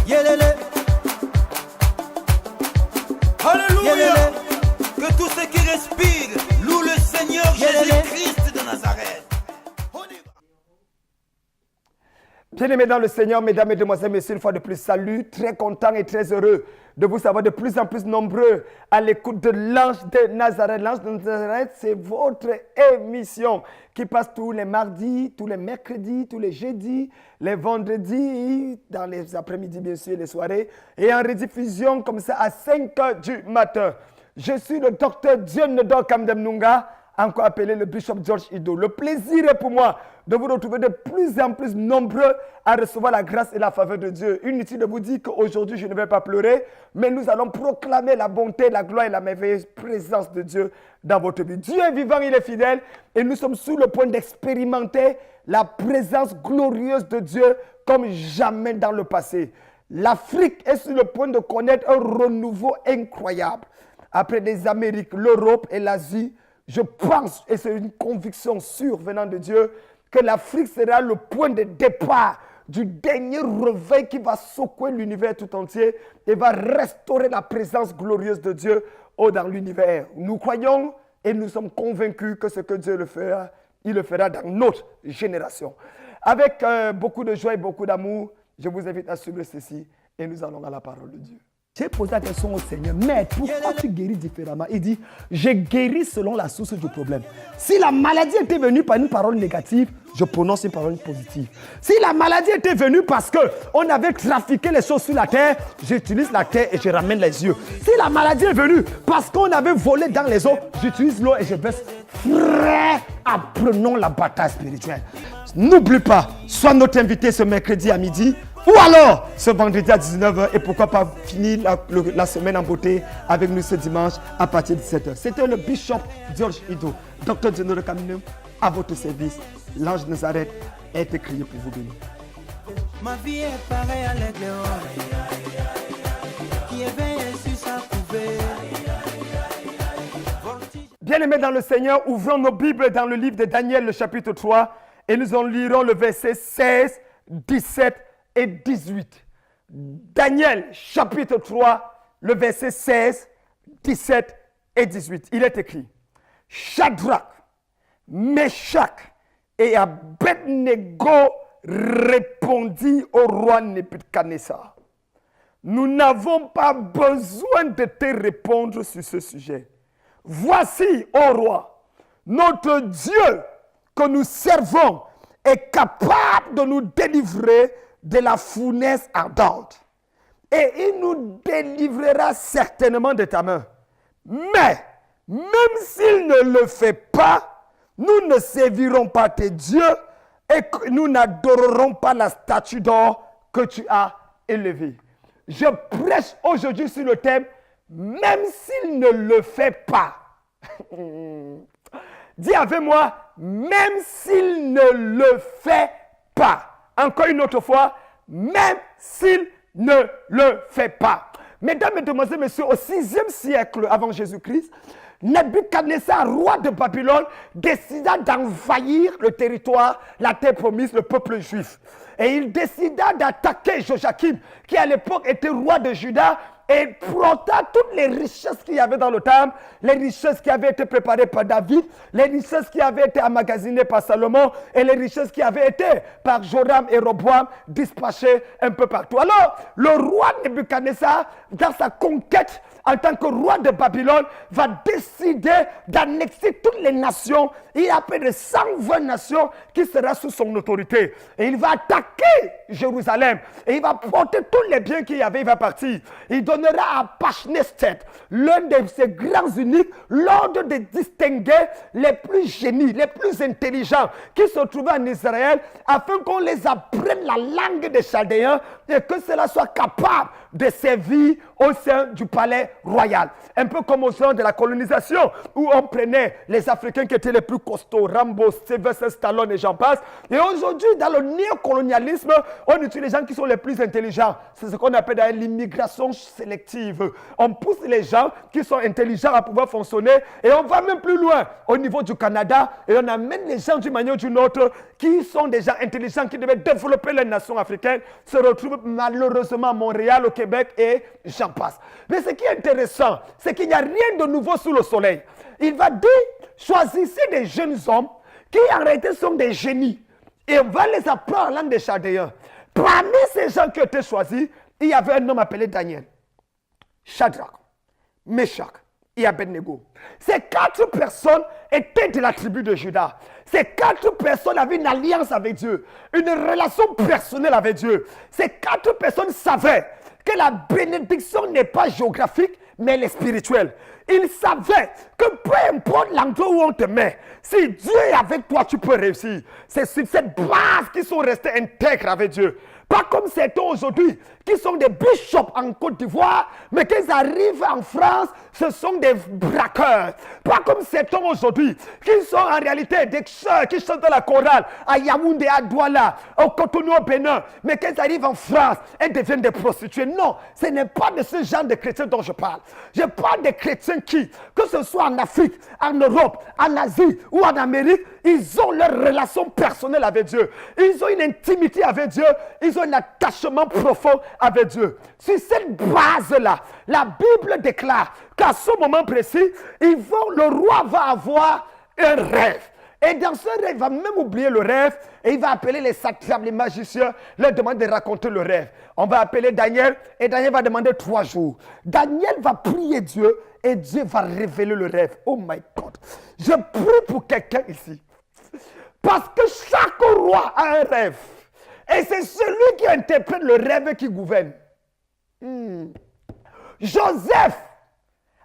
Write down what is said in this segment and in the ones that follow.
Yelele. Alléluia. Yelele. Que tous ceux qui respirent louent le Seigneur Jésus-Christ de Nazareth. Bien-aimés dans le Seigneur, mesdames, mesdemoiselles, messieurs, une fois de plus, salut, très content et très heureux de vous savoir de plus en plus nombreux à l'écoute de l'Ange de Nazareth. L'Ange de Nazareth, c'est votre émission qui passe tous les mardis, tous les mercredis, tous les jeudis, les vendredis, dans les après-midi, bien sûr, les soirées, et en rediffusion comme ça à 5 h du matin. Je suis le docteur Dionedor Kamdemnunga, encore appelé le Bishop George Ido. Le plaisir est pour moi de vous retrouver de plus en plus nombreux à recevoir la grâce et la faveur de Dieu. Inutile de vous dire qu'aujourd'hui je ne vais pas pleurer, mais nous allons proclamer la bonté, la gloire et la merveilleuse présence de Dieu dans votre vie. Dieu est vivant, il est fidèle et nous sommes sur le point d'expérimenter la présence glorieuse de Dieu comme jamais dans le passé. L'Afrique est sur le point de connaître un renouveau incroyable. Après les Amériques, l'Europe et l'Asie, je pense, et c'est une conviction sûre venant de Dieu, que l'Afrique sera le point de départ du dernier réveil qui va secouer l'univers tout entier et va restaurer la présence glorieuse de Dieu dans l'univers. Nous croyons et nous sommes convaincus que ce que Dieu le fera, il le fera dans notre génération. Avec beaucoup de joie et beaucoup d'amour, je vous invite à suivre ceci et nous allons à la parole de Dieu. J'ai posé la question au Seigneur, mais pourquoi tu guéris différemment? Il dit, j'ai guéri selon la source du problème. Si la maladie était venue par une parole négative, je prononce une parole positive. Si la maladie était venue parce qu'on avait trafiqué les choses sur la terre, j'utilise la terre et je ramène les yeux. Si la maladie est venue parce qu'on avait volé dans les eaux, j'utilise l'eau et je baisse. Frère, apprenons la bataille spirituelle. N'oublie pas, sois notre invité ce mercredi à midi. Ou alors, ce vendredi à 19 h et pourquoi pas finir la semaine en beauté avec nous ce dimanche à partir de 7 h. C'était le Bishop George Ido, Dr. Dionedor Kamdemnunga, à votre service. L'Ange de Nazareth a été créé pour vous bénir. Ma vie est pareille à l'aigle qui éveille sur sa couvée. Bien-aimés dans le Seigneur, ouvrons nos Bibles dans le livre de Daniel, le chapitre 3, et nous en lirons le verset 16, 17 et 18. Daniel, chapitre 3, le verset 16, 17 et 18. Il est écrit, Shadrach, Meshach et Abednego répondit au roi Nebuchadnezzar. Nous n'avons pas besoin de te répondre sur ce sujet. Voici, ô roi, notre Dieu que nous servons est capable de nous délivrer de la fournaise ardente. Et il nous délivrera certainement de ta main. Mais, même s'il ne le fait pas, nous ne servirons pas tes dieux et nous n'adorerons pas la statue d'or que tu as élevée. Je prêche aujourd'hui sur le thème, même s'il ne le fait pas. Dis avec moi, même s'il ne le fait pas. Encore une autre fois, même s'il ne le fait pas. Mesdames, mesdemoiselles, messieurs, au 6e siècle avant Jésus-Christ, Nebuchadnezzar, roi de Babylone, décida d'envahir le territoire, la terre promise, le peuple juif. Et il décida d'attaquer Joachim, qui à l'époque était roi de Juda, et plotta toutes les richesses qu'il y avait dans le temple, les richesses qui avaient été préparées par David, les richesses qui avaient été emmagasinées par Salomon et les richesses qui avaient été par Joram et Roboam dispatchées un peu partout. Alors, le roi Nebuchadnezzar, dans sa conquête en tant que roi de Babylone, va décider d'annexer toutes les nations. Il a près de 120 nations qui seront sous son autorité. Et il va attaquer Jérusalem. Et il va porter tous les biens qu'il y avait, il va partir. Il donnera à Pashnestet, l'un de ses grands uniques, l'ordre de distinguer les plus génies, les plus intelligents qui se trouvaient en Israël, afin qu'on les apprenne la langue des Chaldéens et que cela soit capable de servir au sein du palais royal. Un peu comme au sein de la colonisation, où on prenait les Africains qui étaient les plus costauds, Rambo, Sylvester Stallone et j'en passe. Et aujourd'hui, dans le néocolonialisme, on utilise les gens qui sont les plus intelligents. C'est ce qu'on appelle l'immigration sélective. On pousse les gens qui sont intelligents à pouvoir fonctionner et on va même plus loin au niveau du Canada et on amène les gens d'une manière ou d'une autre qui sont des gens intelligents qui devaient développer les nations africaines se retrouvent malheureusement à Montréal, au Québec et j'en passe. Mais ce qui est intéressant, c'est qu'il n'y a rien de nouveau sous le soleil. Il va dire, choisissez des jeunes hommes qui en réalité sont des génies et on va les apprendre en langue des Chaldéens. Parmi ces gens qui ont été choisis, il y avait un homme appelé Daniel, Shadrach, Meshach et Abednego. Ces 4 personnes étaient de la tribu de Juda. Ces 4 personnes avaient une alliance avec Dieu, une relation personnelle avec Dieu. Ces 4 personnes savaient que la bénédiction n'est pas géographique, mais elle est spirituelle. Ils savaient que peu importe l'endroit où on te met, si Dieu est avec toi, tu peux réussir. C'est sur cette base qu'ils sont restés intègres avec Dieu. Pas comme certains aujourd'hui qui sont des bishops en Côte d'Ivoire, mais qu'ils arrivent en France, ce sont des braqueurs. Pas comme certains aujourd'hui qui sont en réalité des sœurs qui chantent la chorale à Yaoundé, à Douala, au Cotonou, au Bénin, mais qu'ils arrivent en France et deviennent des prostituées. Non, ce n'est pas de ce genre de chrétiens dont je parle. Je parle des chrétiens qui, que ce soit en Afrique, en Europe, en Asie ou en Amérique, ils ont leur relation personnelle avec Dieu. Ils ont une intimité avec Dieu. Ils ont un attachement profond avec Dieu. Sur cette base-là, la Bible déclare qu'à ce moment précis, le roi va avoir un rêve. Et dans ce rêve, il va même oublier le rêve et il va appeler les satrapes, les magiciens, leur demander de raconter le rêve. On va appeler Daniel et Daniel va demander 3 jours. Daniel va prier Dieu et Dieu va révéler le rêve. Oh my God. Je prie pour quelqu'un ici. Parce que chaque roi a un rêve. Et c'est celui qui interprète le rêve qui gouverne. Joseph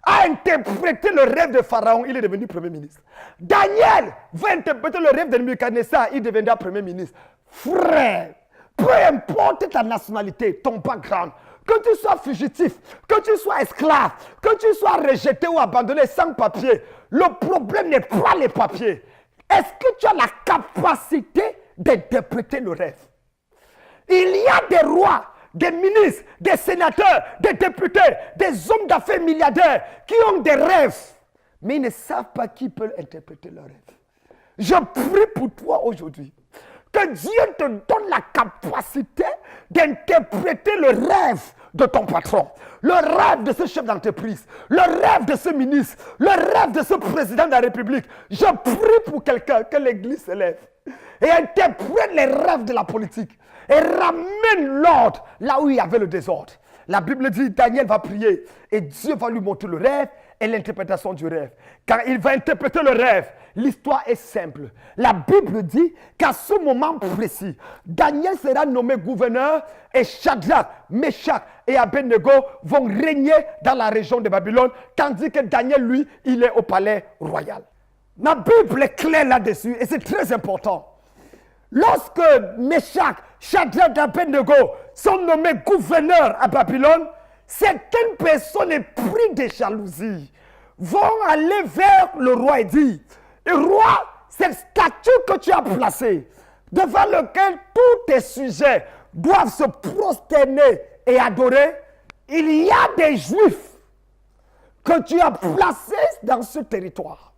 a interprété le rêve de Pharaon, il est devenu premier ministre. Daniel va interpréter le rêve de Nebuchadnezzar, il deviendra premier ministre. Frère, peu importe ta nationalité, ton background, que tu sois fugitif, que tu sois esclave, que tu sois rejeté ou abandonné sans papier, le problème n'est pas les papiers. Est-ce que tu as la capacité d'interpréter le rêve? Il y a des rois, des ministres, des sénateurs, des députés, des hommes d'affaires milliardaires qui ont des rêves, mais ils ne savent pas qui peut interpréter leurs rêves. Je prie pour toi aujourd'hui que Dieu te donne la capacité d'interpréter le rêve de ton patron, le rêve de ce chef d'entreprise, le rêve de ce ministre, le rêve de ce président de la République. Je prie pour quelqu'un que l'Église se lève et interprète les rêves de la politique et ramène l'ordre là où il y avait le désordre. La Bible dit Daniel va prier et Dieu va lui montrer le rêve et l'interprétation du rêve. Quand il va interpréter le rêve, l'histoire est simple. La Bible dit qu'à ce moment précis, Daniel sera nommé gouverneur et Shadrach, Meshach et Abednego vont régner dans la région de Babylone, tandis que Daniel, lui, il est au palais royal. Ma Bible est claire là-dessus et c'est très important. Lorsque Meshach, Shadrach et Abednego sont nommés gouverneurs à Babylone, certaines personnes prises de jalousie vont aller vers le roi et dire: roi, cette statue que tu as placée, devant laquelle tous tes sujets doivent se prosterner et adorer, il y a des Juifs que tu as placés dans ce territoire.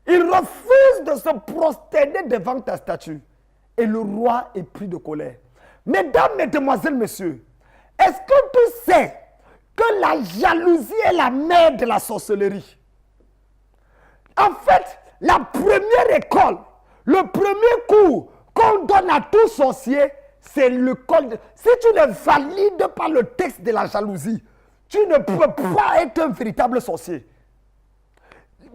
Ils refusent de se prosterner devant ta statue. Et le roi est pris de colère. Mesdames, mesdemoiselles, messieurs, est-ce que tu sais que la jalousie est la mère de la sorcellerie? En fait, la première école, le premier cours qu'on donne à tout sorcier, c'est l'école. Si tu ne valides pas le texte de la jalousie, tu ne peux pas être un véritable sorcier.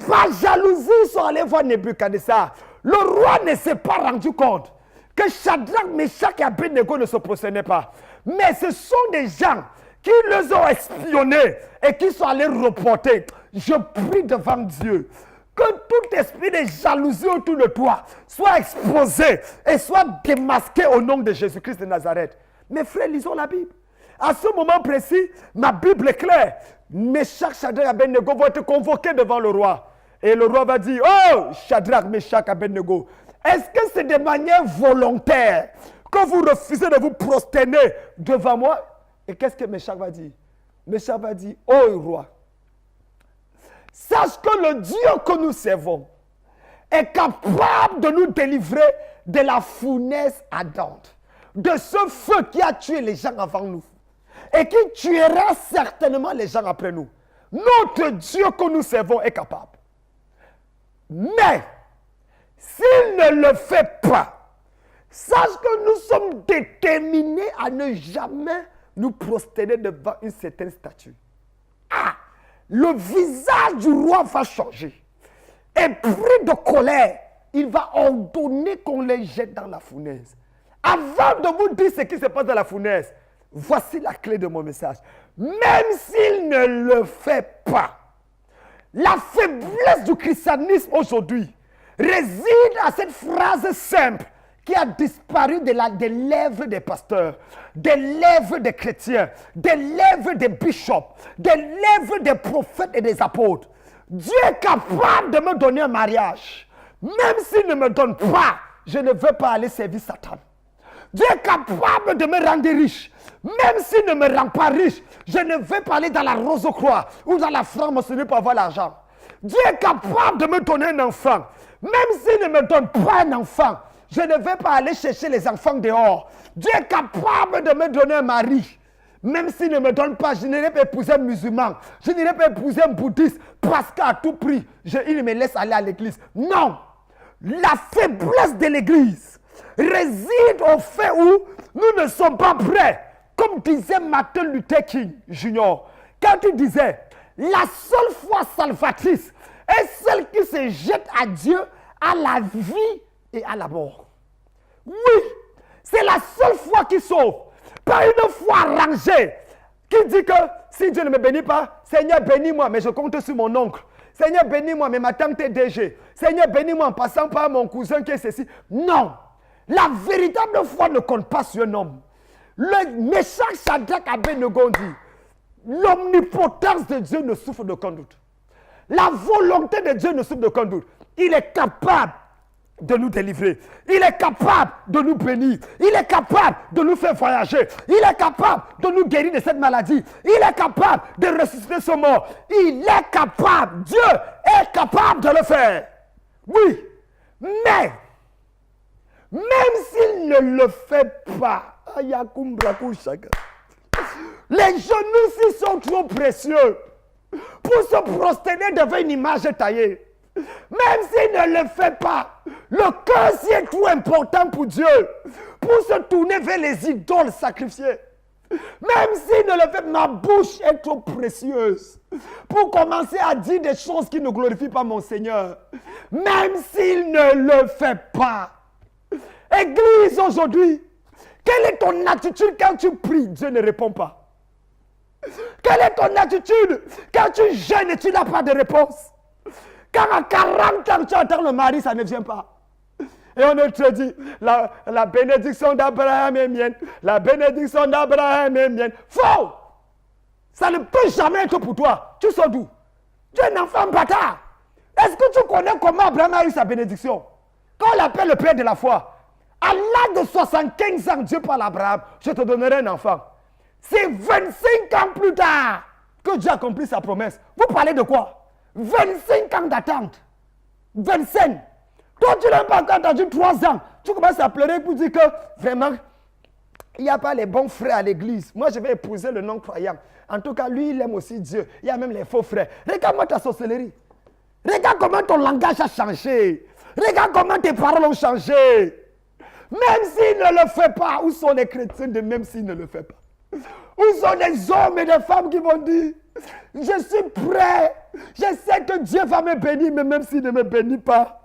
Par jalousie, ils sont allés voir Nebuchadnezzar. Le roi ne s'est pas rendu compte que Shadrach, Meshach et Abednego ne se prosternaient pas. Mais ce sont des gens qui les ont espionnés et qui sont allés reporter. Je prie devant Dieu que tout esprit de jalousie autour de toi soit exposé et soit démasqué au nom de Jésus-Christ de Nazareth. Mes frères, lisons la Bible. À ce moment précis, ma Bible est claire. Meshach, Shadrach, Abednego vont être convoqués devant le roi. Et le roi va dire, oh, Shadrach, Meshach, Abednego, est-ce que c'est de manière volontaire que vous refusez de vous prosterner devant moi? Et qu'est-ce que Meshach va dire? Meshach va dire, oh roi, sache que le Dieu que nous servons est capable de nous délivrer de la fournaise ardente, de ce feu qui a tué les gens avant nous et qui tuera certainement les gens après nous. Notre Dieu que nous servons est capable. Mais, s'il ne le fait pas, sache que nous sommes déterminés à ne jamais nous prosterner devant une certaine statue. Ah, le visage du roi va changer. Et pris de colère, il va ordonner qu'on les jette dans la fournaise. Avant de vous dire ce qui se passe dans la fournaise, voici la clé de mon message. Même s'il ne le fait pas, la faiblesse du christianisme aujourd'hui réside à cette phrase simple qui a disparu des lèvres des pasteurs, des lèvres des chrétiens, des lèvres des bishops, des lèvres des prophètes et des apôtres. Dieu est capable de me donner un mariage. Même s'il ne me donne pas, je ne veux pas aller servir Satan. Dieu est capable de me rendre riche. Même s'il ne me rend pas riche, je ne vais pas aller dans la Rose-Croix ou dans la franc-maçonnerie pour avoir l'argent. Dieu est capable de me donner un enfant. Même s'il ne me donne pas un enfant, je ne vais pas aller chercher les enfants dehors. Dieu est capable de me donner un mari. Même s'il ne me donne pas, je n'irai pas épouser un musulman. Je n'irai pas épouser un bouddhiste parce qu'à tout prix, il me laisse aller à l'église. Non! La faiblesse de l'église réside au fait où nous ne sommes pas prêts. Comme disait Martin Luther King Jr. Quand il disait, la seule foi salvatrice est celle qui se jette à Dieu, à la vie et à la mort. Oui, c'est la seule foi qui sauve. Pas une foi rangée qui dit que si Dieu ne me bénit pas, Seigneur bénis-moi, mais je compte sur mon oncle. Seigneur bénis-moi, mais ma tante est DG. Seigneur bénis-moi en passant par mon cousin qui est ceci. Non, la véritable foi ne compte pas sur un homme. Le Meshach, Shadrach, Abednego dit, l'omnipotence de Dieu ne souffre d'aucun doute. La volonté de Dieu ne souffre d'aucun doute. Il est capable de nous délivrer. Il est capable de nous bénir. Il est capable de nous faire voyager. Il est capable de nous guérir de cette maladie. Il est capable de ressusciter ce mort. Il est capable. Dieu est capable de le faire. Oui. Mais, même s'il ne le fait pas, les genoux sont trop précieux pour se prosterner devant une image taillée. Même s'il ne le fait pas, le cœur s'y est trop important pour Dieu, pour se tourner vers les idoles sacrifiées. Même s'il ne le fait pas, ma bouche est trop précieuse pour commencer à dire des choses qui ne glorifient pas mon Seigneur. Même s'il ne le fait pas. Église aujourd'hui, quelle est ton attitude quand tu pries, Dieu ne répond pas? Quelle est ton attitude quand tu jeûnes et tu n'as pas de réponse? Quand à 40 ans tu attends le mari, ça ne vient pas. Et on te dit, la bénédiction d'Abraham est mienne. La bénédiction d'Abraham est mienne. Faux! Ça ne peut jamais être pour toi. Tu sors d'où? Tu es un enfant bâtard. Est-ce que tu connais comment Abraham a eu sa bénédiction? Quand on l'appelle le père de la foi, à l'âge de 75 ans, Dieu parle à Abraham, je te donnerai un enfant. C'est 25 ans plus tard que Dieu a accompli sa promesse. Vous parlez de quoi? 25 ans d'attente. 25. Toi, tu n'as pas encore attendu 3 ans. Tu commences à pleurer pour dire que vraiment, il n'y a pas les bons frères à l'église. Moi, je vais épouser le non-croyant. En tout cas, lui, il aime aussi Dieu. Il y a même les faux frères. Regarde-moi ta sorcellerie. Regarde comment ton langage a changé. Regarde comment tes paroles ont changé. Même s'il ne le fait pas, où sont les chrétiens de même s'il ne le fait pas? Où sont les hommes et les femmes qui vont dire, je suis prêt, je sais que Dieu va me bénir, mais même s'il ne me bénit pas,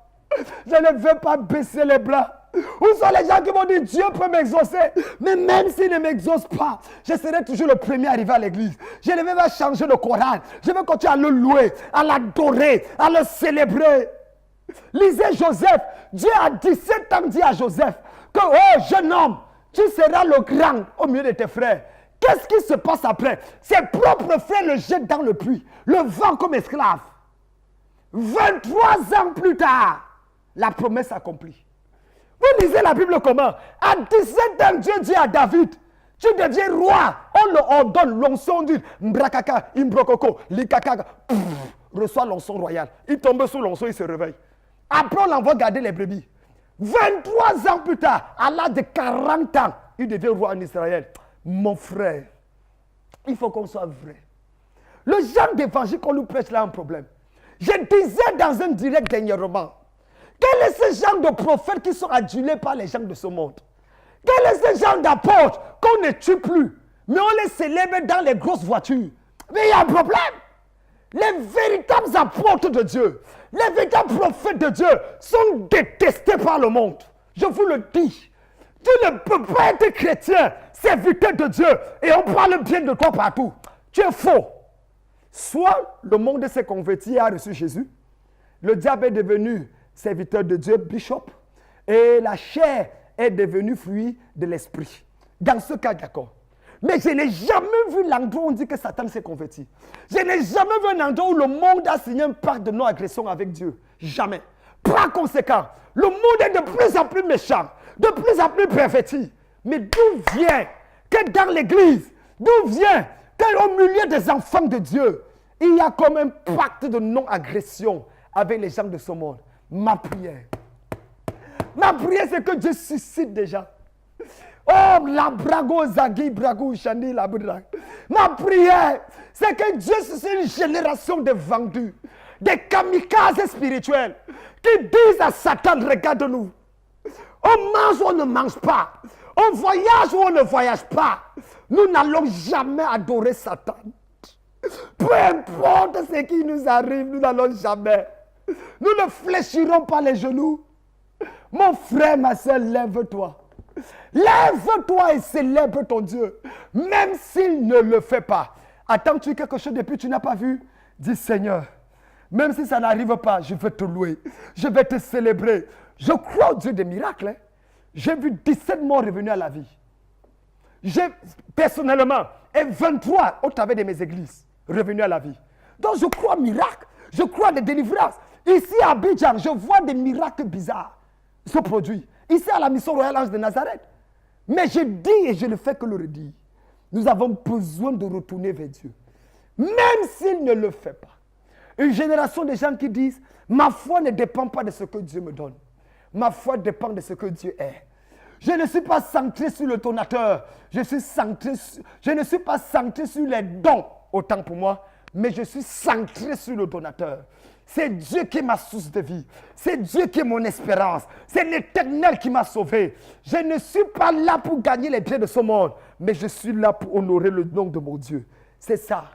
je ne veux pas baisser les bras. Où sont les gens qui vont dire, Dieu peut m'exaucer, mais même s'il ne m'exauce pas, je serai toujours le premier arrivé à l'église. Je ne vais pas changer le Coran, je vais continuer à le louer, à l'adorer, à le célébrer. Lisez Joseph, Dieu à 17 ans dit à Joseph, que, oh jeune homme, tu seras le grand au milieu de tes frères. Qu'est-ce qui se passe après? Ses propres frères le jettent dans le puits, le vendent comme esclave. 23 ans plus tard, la promesse accomplie. Vous lisez la Bible comment? À 17 ans, Dieu dit à David, tu deviens roi. On le ordonne, l'onction dit, mbrakaka, imbrokoko, likaka, reçoit l'onction royale. Il tombe sous l'onction, il se réveille. Après, on l'envoie garder les brebis. 23 ans plus tard, à l'âge de 40 ans, il devient roi en Israël. Mon frère, il faut qu'on soit vrai. Le genre d'évangile qu'on nous prêche là a un problème. Je disais dans un direct dernièrement, quel est ce genre de prophètes qui sont adulés par les gens de ce monde? Quel est ce genre d'apôtres qu'on ne tue plus, mais on les célèbre dans les grosses voitures? Mais il y a un problème. Les véritables apôtres de Dieu, les véritables prophètes de Dieu sont détestés par le monde. Je vous le dis. Tu ne peux pas être chrétien, serviteur de Dieu, et on parle bien de toi partout. Tu es faux. Soit le monde s'est converti et a reçu Jésus, le diable est devenu serviteur de Dieu, bishop, et la chair est devenue fruit de l'esprit. Dans ce cas, d'accord. Mais je n'ai jamais vu l'endroit où on dit que Satan s'est converti. Je n'ai jamais vu un endroit où le monde a signé un pacte de non-agression avec Dieu. Jamais. Par conséquent, le monde est de plus en plus méchant, de plus en plus perverti. Mais d'où vient que dans l'église, d'où vient qu'au milieu des enfants de Dieu, il y a comme un pacte de non-agression avec les gens de ce monde? Ma prière, c'est que Dieu suscite déjà. Oh, la brago zagi brago chani la bra. Ma prière, c'est que Dieu suscite une génération de vendus, des kamikazes spirituels, qui disent à Satan, regarde-nous. On mange ou on ne mange pas. On voyage ou on ne voyage pas. Nous n'allons jamais adorer Satan. Peu importe ce qui nous arrive, nous n'allons jamais. Nous ne fléchirons pas les genoux. Mon frère, ma soeur, lève-toi. Lève-toi et célèbre ton Dieu. Même s'il ne le fait pas. Attends-tu quelque chose depuis que tu n'as pas vu? Dis Seigneur, même si ça n'arrive pas, je vais te louer. Je vais te célébrer. Je crois au Dieu des miracles. Hein. J'ai vu 17 morts revenus à la vie. J'ai personnellement, et 23 au travers de mes églises, revenus à la vie. Donc je crois aux miracles. Je crois à des délivrances. Ici à Abidjan, je vois des miracles bizarres se produire. Ici à la mission Royale Ange de Nazareth. Mais je dis et je ne fais que le redire. Nous avons besoin de retourner vers Dieu. Même s'il ne le fait pas. Une génération de gens qui disent, ma foi ne dépend pas de ce que Dieu me donne. Ma foi dépend de ce que Dieu est. Je ne suis pas centré sur le donateur. Je ne suis pas centré sur les dons, autant pour moi, mais je suis centré sur le donateur. C'est Dieu qui est ma source de vie. C'est Dieu qui est mon espérance. C'est l'Éternel qui m'a sauvé. Je ne suis pas là pour gagner les biens de ce monde, mais je suis là pour honorer le nom de mon Dieu. C'est ça.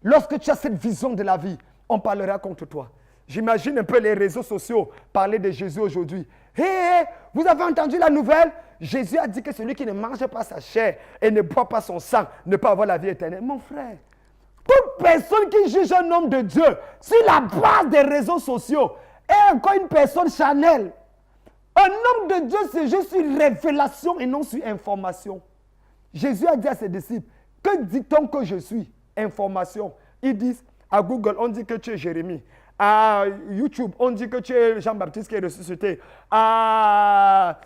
Lorsque tu as cette vision de la vie, on parlera contre toi. J'imagine un peu les réseaux sociaux parler de Jésus aujourd'hui. Hé, vous avez entendu la nouvelle? Jésus a dit que celui qui ne mange pas sa chair et ne boit pas son sang ne peut avoir la vie éternelle. Mon frère, toute personne qui juge un homme de Dieu sur la base des réseaux sociaux est encore une personne charnelle. Un homme de Dieu, c'est juste une révélation et non sur information. Jésus a dit à ses disciples, que dit-on que je suis? Information. Ils disent, à Google, on dit que tu es Jérémie. À YouTube, on dit que tu es Jean-Baptiste qui est ressuscité. À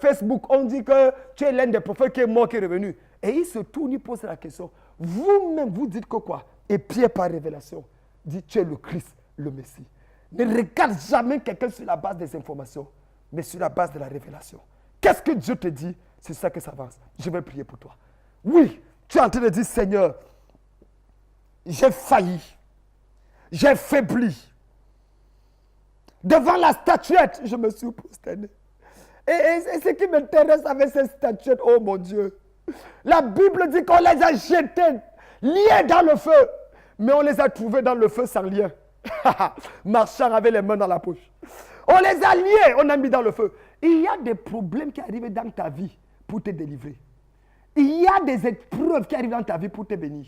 Facebook, on dit que tu es l'un des prophètes qui est mort, qui est revenu. Et il se tourne, il pose la question. Vous-même, vous dites que quoi? Et Pierre, par révélation, dit tu es le Christ, le Messie. Ne regarde jamais quelqu'un sur la base des informations, mais sur la base de la révélation. Qu'est-ce que Dieu te dit? C'est ça que ça avance. Je vais prier pour toi. Oui, tu es en train de dire, Seigneur, j'ai failli. J'ai faibli. Devant la statuette, je me suis prosterné. Et ce qui m'intéresse avec cette statuette, oh mon Dieu, la Bible dit qu'on les a jetés, liés dans le feu. Mais on les a trouvés dans le feu sans lien. Marchant avec les mains dans la poche. On les a liés, on a mis dans le feu. Il y a des problèmes qui arrivent dans ta vie pour te délivrer. Il y a des épreuves qui arrivent dans ta vie pour te bénir.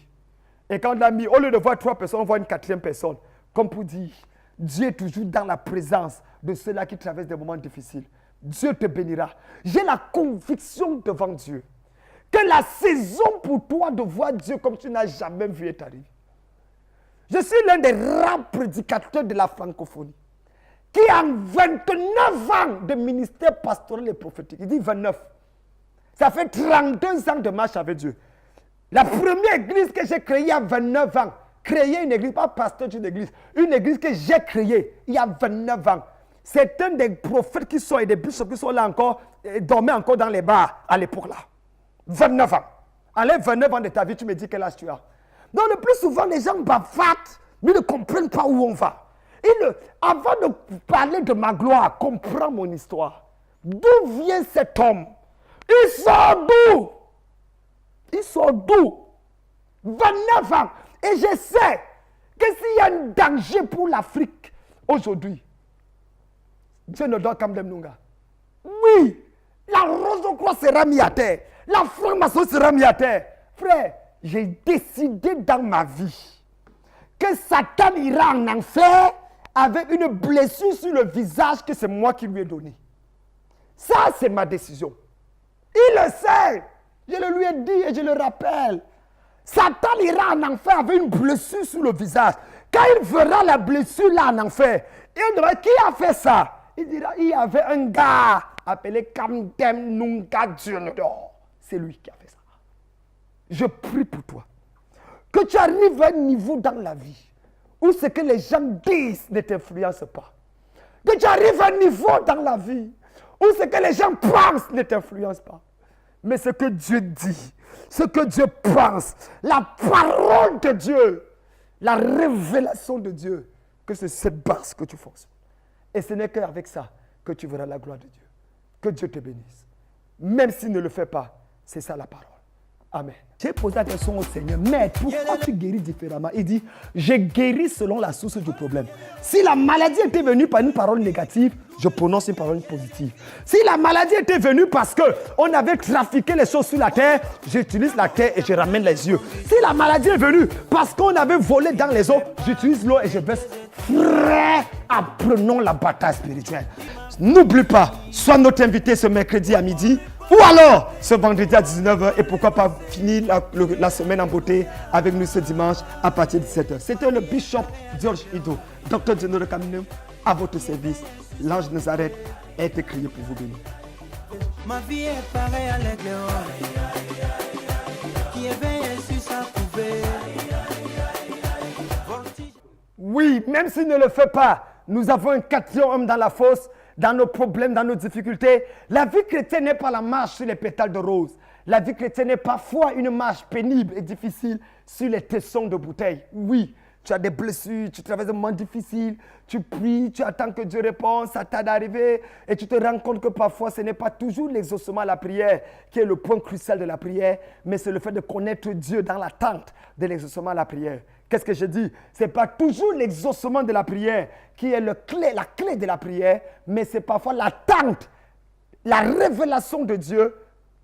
Et quand on a mis, au lieu de voir 3 personnes, on voit une 4e personne. Comme pour dire, Dieu est toujours dans la présence de ceux-là qui traversent des moments difficiles. Dieu te bénira. J'ai la conviction devant Dieu que la saison pour toi de voir Dieu comme tu n'as jamais vu est arrivée. Je suis l'un des rares prédicateurs de la francophonie qui a 29 ans de ministère pastoral et prophétique. Il dit 29. Ça fait 32 ans de marche avec Dieu. La première église que j'ai créée il y a 29 ans, créer une église, pas pasteur d'une église, une église que j'ai créée il y a 29 ans. C'est un des prophètes qui sont et des bishops qui sont là encore, et dormaient encore dans les bars à l'époque là. 29 ans. Enlève 29 ans de ta vie, tu me dis quel âge tu as. Donc le plus souvent, les gens bavardent, mais ne comprennent pas où on va. Avant de parler de ma gloire, comprends mon histoire. D'où vient cet homme? Il sort d'où? Il sort d'où? 29 ans. Et je sais que s'il y a un danger pour l'Afrique aujourd'hui, Dieu ne doit Kamdem Nunga. Oui, la rose au croix sera mise à terre. La franc-maçon sera mise à terre. Frère, j'ai décidé dans ma vie que Satan ira en enfer avec une blessure sur le visage que c'est moi qui lui ai donné. Ça, c'est ma décision. Il le sait. Je le lui ai dit et je le rappelle. Satan ira en enfer avec une blessure sur le visage. Quand il verra la blessure là en enfer, il dira, qui a fait ça? Il dira, il y avait un gars appelé Kamdem Nunga Dionodor. C'est lui qui a fait ça. Je prie pour toi. Que tu arrives à un niveau dans la vie où ce que les gens disent ne t'influence pas. Que tu arrives à un niveau dans la vie où ce que les gens pensent ne t'influence pas. Mais ce que Dieu dit, ce que Dieu pense, la parole de Dieu, la révélation de Dieu, que c'est cette base que tu forces. Et ce n'est qu'avec ça que tu verras la gloire de Dieu. Que Dieu te bénisse. Même s'il ne le fait pas, c'est ça la parole. Amen. J'ai posé la question au Seigneur, mais pourquoi tu guéris différemment? Il dit, j'ai guéri selon la source du problème. Si la maladie était venue par une parole négative, je prononce une parole positive. Si la maladie était venue parce qu'on avait trafiqué les choses sur la terre, j'utilise la terre et je ramène les yeux. Si la maladie est venue parce qu'on avait volé dans les eaux, j'utilise l'eau et je baisse. Frère, apprenons la bataille spirituelle. N'oublie pas, sois notre invité ce mercredi à midi. Ou alors, ce vendredi à 19h, et pourquoi pas finir la semaine en beauté avec nous ce dimanche à partir de 17h. C'était le bishop George Ido, docteur Dionodor de Kamdem, à votre service. L'ange de Nazareth a été crié pour vous bénir. Ma vie est pareille à l'aigle qui éveille sur sa couvée. Oui, même s'il ne le fait pas, nous avons un quatrième homme dans la fosse. Dans nos problèmes, dans nos difficultés. La vie chrétienne n'est pas la marche sur les pétales de rose. La vie chrétienne est parfois une marche pénible et difficile sur les tessons de bouteille. Oui, tu as des blessures, tu traverses des moments difficiles, tu pries, tu attends que Dieu réponde, ça tarde d'arriver et tu te rends compte que parfois ce n'est pas toujours l'exaucement à la prière qui est le point crucial de la prière, mais c'est le fait de connaître Dieu dans l'attente de l'exaucement à la prière. Qu'est-ce que je dis? Ce n'est pas toujours l'exaucement de la prière qui est la clé de la prière, mais c'est parfois l'attente, la révélation de Dieu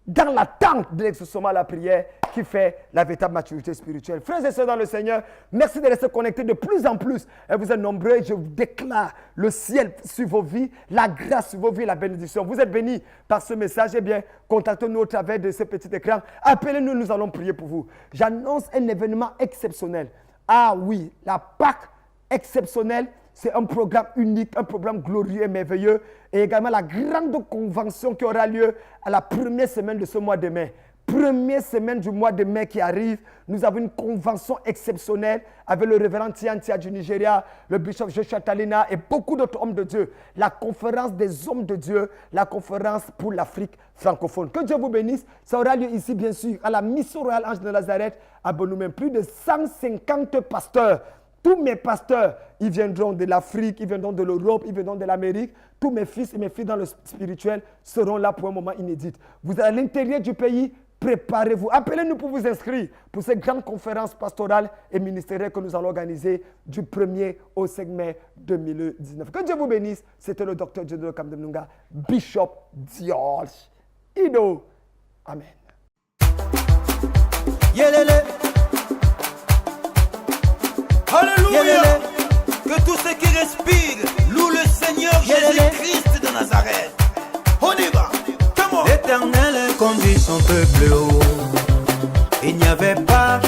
dans l'attente de l'exaucement à la prière qui fait la véritable maturité spirituelle. Frères et sœurs dans le Seigneur, merci de rester connectés de plus en plus. Et vous êtes nombreux et je vous déclare le ciel sur vos vies, la grâce sur vos vies, la bénédiction. Vous êtes bénis par ce message. Eh bien, contactez-nous au travers de ce petit écran. Appelez-nous, nous allons prier pour vous. J'annonce un événement exceptionnel. Ah oui, la Pâque exceptionnelle, c'est un programme unique, un programme glorieux et merveilleux. Et également la grande convention qui aura lieu à la première semaine de ce mois de mai. Première semaine du mois de mai qui arrive, nous avons une convention exceptionnelle avec le révérend Tiantia du Nigeria, le bishop Joshua Talina et beaucoup d'autres hommes de Dieu. La conférence des hommes de Dieu, la conférence pour l'Afrique francophone. Que Dieu vous bénisse. Ça aura lieu ici, bien sûr, à la mission royale Ange de Nazareth à Bonoumen. Plus de 150 pasteurs. Tous mes pasteurs, ils viendront de l'Afrique, ils viendront de l'Europe, ils viendront de l'Amérique. Tous mes fils et mes filles dans le spirituel seront là pour un moment inédit. Vous êtes à l'intérieur du pays, préparez-vous. Appelez-nous pour vous inscrire pour cette grande conférence pastorale et ministérielle que nous allons organiser du 1er au 5 mai 2019. Que Dieu vous bénisse. C'était le docteur Dionodor Kamdem Nunga, Bishop George Ido. Amen. Yelele. Alléluia. Que tous ceux qui respirent louent le Seigneur Jésus-Christ de Nazareth. On y va. L'éternel conduit son peuple haut. Il n'y avait pas